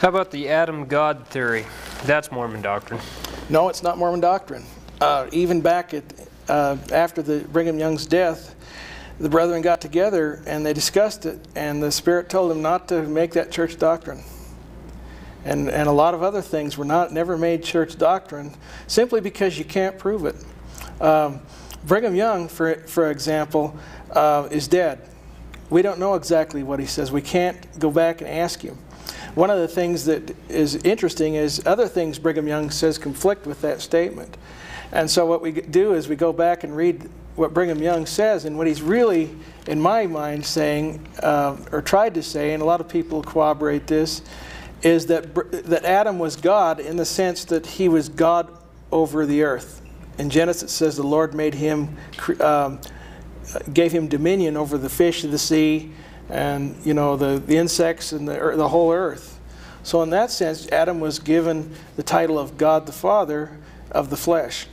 How about the Adam God theory? That's Mormon doctrine. No, it's not Mormon doctrine. Even back at after the Brigham Young's death, the brethren got together and they discussed it, and the Spirit told them not to make that church doctrine. And a lot of other things were never made church doctrine, simply because you can't prove it. Brigham Young, for example, is dead. We don't know exactly what he says. We can't go back and ask him. One of the things that is interesting is other things Brigham Young says conflict with that statement. And so what we do is we go back and read what Brigham Young says, and what he's really, in my mind, saying, or tried to say, and a lot of people corroborate this, is that Adam was God in the sense that he was God over the earth. In Genesis it says the Lord made him, gave him dominion over the fish of the sea, and the insects and the whole earth. So in that sense, Adam was given the title of God the Father of the flesh.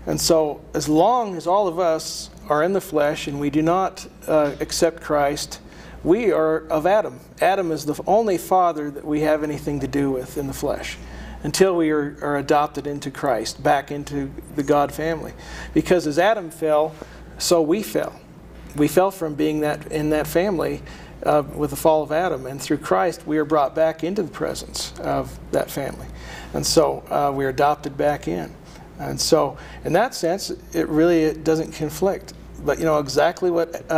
And so as long as all of us are in the flesh and we do not accept Christ, we are of Adam. Adam is the only father that we have anything to do with in the flesh, until we are adopted into Christ, back into the God family. Because as Adam fell, so we fell. We fell from being in that family with the fall of Adam, and through Christ we are brought back into the presence of that family. And so we are adopted back in. And so in that sense, it doesn't conflict. But exactly what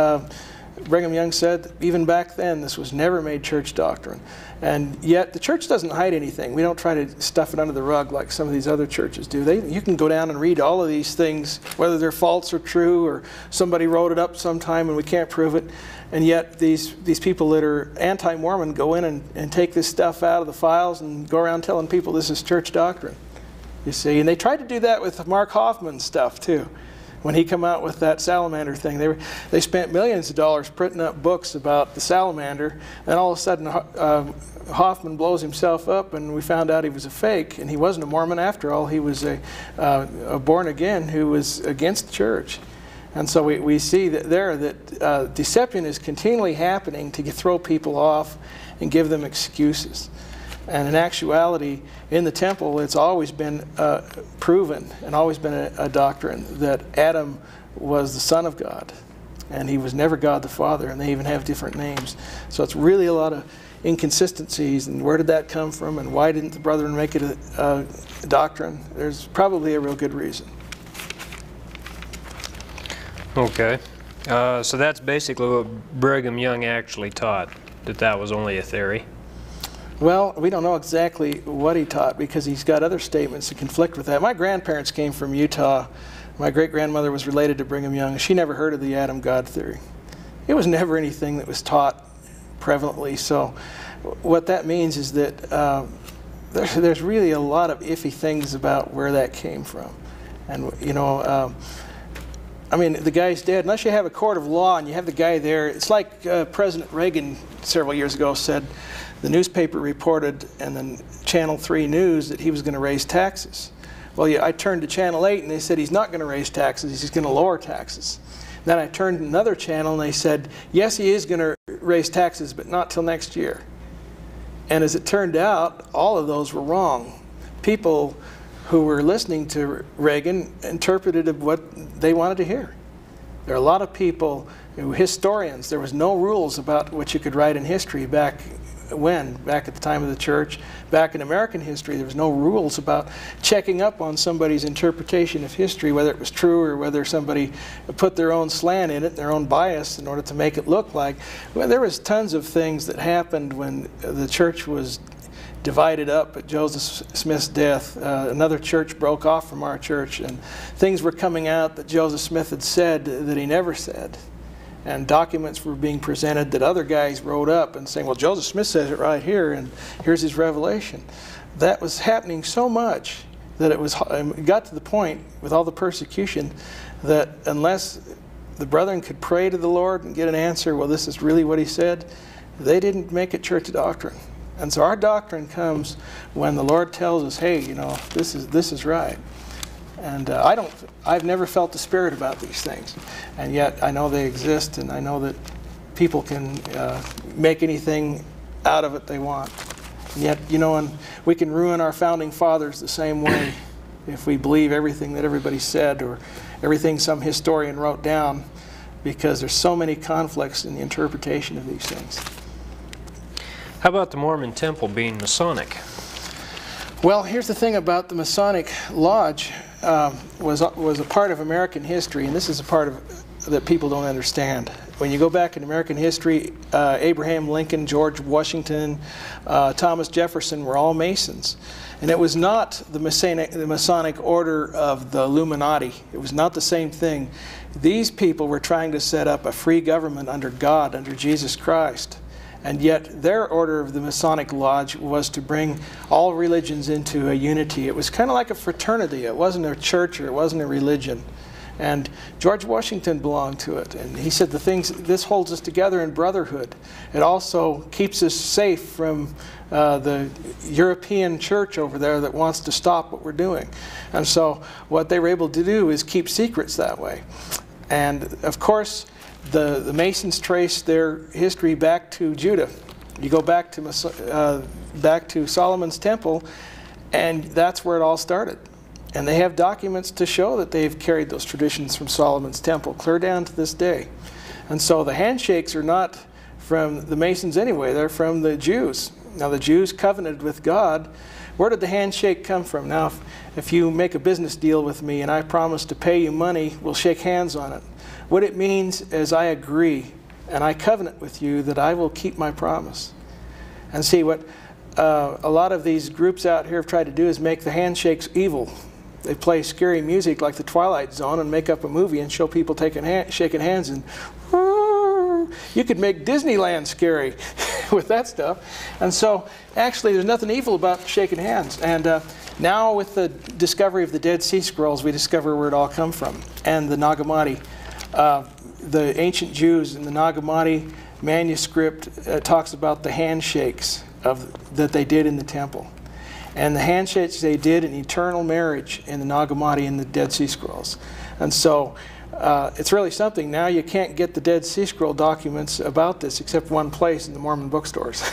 Brigham Young said, even back then, this was never made church doctrine. And yet the church doesn't hide anything. We don't try to stuff it under the rug like some of these other churches do. You can go down and read all of these things, whether they're false or true, or somebody wrote it up sometime and we can't prove it. And yet these people that are anti-Mormon go in and take this stuff out of the files and go around telling people this is church doctrine. You see, and they tried to do that with Mark Hoffman's stuff too. When he came out with that salamander thing, they spent millions of dollars printing up books about the salamander, and all of a sudden Hoffman blows himself up, and we found out he was a fake, and he wasn't a Mormon after all. He was a born again who was against the church. And so we see that deception is continually happening to throw people off and give them excuses. And in actuality, in the temple, it's always been proven and always been a doctrine that Adam was the Son of God, and he was never God the Father, and they even have different names. So it's really a lot of inconsistencies, and where did that come from, and why didn't the brethren make it a doctrine? There's probably a real good reason. Okay. So that's basically what Brigham Young actually taught, that was only a theory. Well, we don't know exactly what he taught, because he's got other statements that conflict with that. My grandparents came from Utah. My great-grandmother was related to Brigham Young. She never heard of the Adam God theory. It was never anything that was taught prevalently. So what that means is that there's really a lot of iffy things about where that came from. And, I mean, the guy's dead. Unless you have a court of law and you have the guy there, it's like President Reagan several years ago said, the newspaper reported, and then Channel 3 News, that he was going to raise taxes. Well, I turned to Channel 8 and they said he's not going to raise taxes, he's going to lower taxes. Then I turned to another channel and they said, yes, he is going to raise taxes, but not till next year. And as it turned out, all of those were wrong. People who were listening to Reagan interpreted what they wanted to hear. There are a lot of people, historians, there was no rules about what you could write in history back at the time of the church. Back in American history, there was no rules about checking up on somebody's interpretation of history, whether it was true or whether somebody put their own slant in it, their own bias, in order to make it look like. Well, there was tons of things that happened when the church was divided up at Joseph Smith's death. Another church broke off from our church, and things were coming out that Joseph Smith had said that he never said. And documents were being presented that other guys wrote up and saying, well, Joseph Smith says it right here, and here's his revelation. That was happening so much that it got to the point with all the persecution that unless the brethren could pray to the Lord and get an answer, well, this is really what he said, they didn't make it church doctrine. And so our doctrine comes when the Lord tells us, hey, this is right. And I've never felt the Spirit about these things. And yet I know they exist, and I know that people can make anything out of it they want. And yet, you know, and we can ruin our founding fathers the same way if we believe everything that everybody said or everything some historian wrote down, because there's so many conflicts in the interpretation of these things. How about the Mormon temple being Masonic? Well, here's the thing about the Masonic Lodge. Was a part of American history, and this is a part of that people don't understand. When you go back in American history, Abraham Lincoln, George Washington, Thomas Jefferson were all Masons. And it was not the Masonic order of the Illuminati. It was not the same thing. These people were trying to set up a free government under God, under Jesus Christ. And yet their order of the Masonic Lodge was to bring all religions into a unity. It was kind of like a fraternity. It wasn't a church or it wasn't a religion. And George Washington belonged to it. And he said this holds us together in brotherhood. It also keeps us safe from the European church over there that wants to stop what we're doing. And so what they were able to do is keep secrets that way. And of course, the Masons trace their history back to Judah. You go back to Solomon's temple, and that's where it all started. And they have documents to show that they've carried those traditions from Solomon's temple clear down to this day. And so the handshakes are not from the Masons anyway, they're from the Jews. Now the Jews covenanted with God. Where did the handshake come from? Now if you make a business deal with me and I promise to pay you money, we'll shake hands on it. What it means is I agree and I covenant with you that I will keep my promise. And see, what a lot of these groups out here have tried to do is make the handshakes evil. They play scary music like the Twilight Zone and make up a movie and show people shaking hands, and you could make Disneyland scary with that stuff. And so actually there's nothing evil about shaking hands. And now with the discovery of the Dead Sea Scrolls, we discover where it all come from. And the Nag Hammadi, the ancient Jews in the Nag Hammadi manuscript talks about the handshakes that they did in the temple. And the handshakes they did in eternal marriage in the Nag Hammadi and the Dead Sea Scrolls. And so it's really something. Now you can't get the Dead Sea Scroll documents about this except one place, in the Mormon bookstores.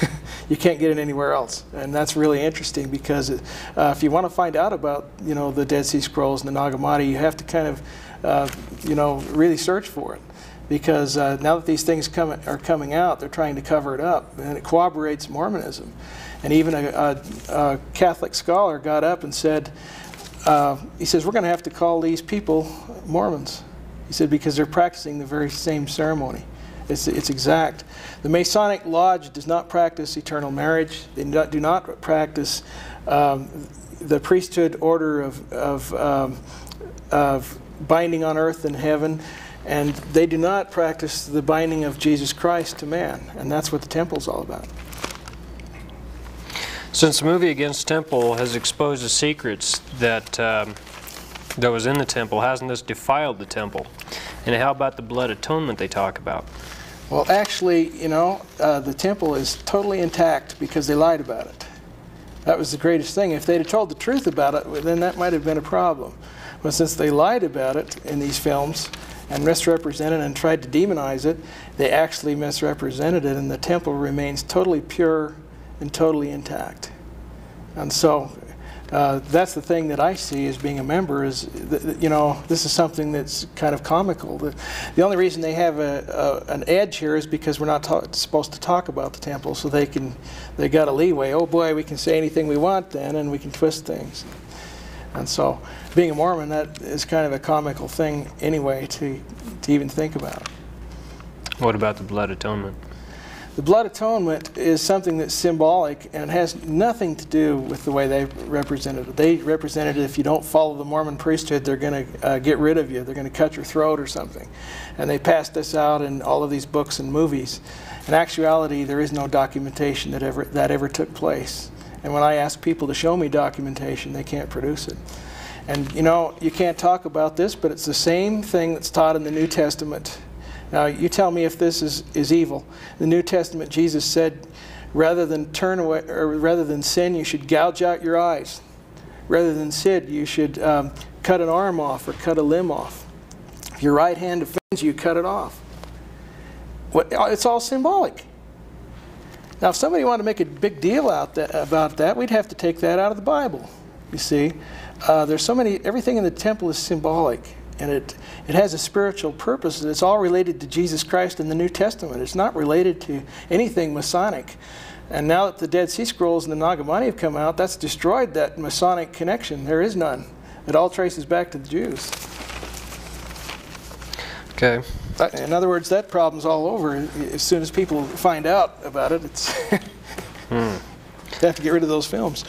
You can't get it anywhere else. And that's really interesting, because if you want to find out about, you know, the Dead Sea Scrolls and the Nag Hammadi, you have to kind of you know, really search for it. Because now that these things are coming out, they're trying to cover it up, and it corroborates Mormonism. And even a Catholic scholar got up and said, he says, we're going to have to call these people Mormons. He said, because they're practicing the very same ceremony. It's exact. The Masonic Lodge does not practice eternal marriage. They do not practice the priesthood order of binding on earth and heaven. And they do not practice the binding of Jesus Christ to man. And that's what the temple's all about. Since the movie Against Temple has exposed the secrets that was in the temple, hasn't this defiled the temple? And how about the blood atonement they talk about? Well, actually, you know, the temple is totally intact because they lied about it. That was the greatest thing. If they'd have told the truth about it, then that might have been a problem. But since they lied about it in these films and misrepresented and tried to demonize it, they actually misrepresented it, and the temple remains totally pure and totally intact. And so that's the thing that I see as being a member is, you know, this is something that's kind of comical. The only reason they have an edge here is because we're not supposed to talk about the temple, so they got a leeway. Oh boy, we can say anything we want then, and we can twist things. And so being a Mormon, that is kind of a comical thing anyway to even think about. What about the blood atonement? The blood atonement is something that's symbolic and has nothing to do with the way they represented it. They represented it, if you don't follow the Mormon priesthood, they're going to get rid of you. They're going to cut your throat or something. And they passed this out in all of these books and movies. In actuality, there is no documentation that ever took place. And when I ask people to show me documentation, they can't produce it. And you know, you can't talk about this, but it's the same thing that's taught in the New Testament. Now, you tell me if this is evil. In the New Testament, Jesus said, rather than turn away, or rather than sin, you should gouge out your eyes. Rather than sin, you should cut an arm off or cut a limb off. If your right hand offends you, cut it off. It's all symbolic. Now, if somebody wanted to make a big deal about that, we'd have to take that out of the Bible. You see, there's so many. Everything in the temple is symbolic, and it has a spiritual purpose. And it's all related to Jesus Christ in the New Testament. It's not related to anything Masonic. And now that the Dead Sea Scrolls and the Nag Hammadi have come out, that's destroyed that Masonic connection. There is none. It all traces back to the Jews. Okay. In other words, that problem's all over. As soon as people find out about it, it's they have to get rid of those films.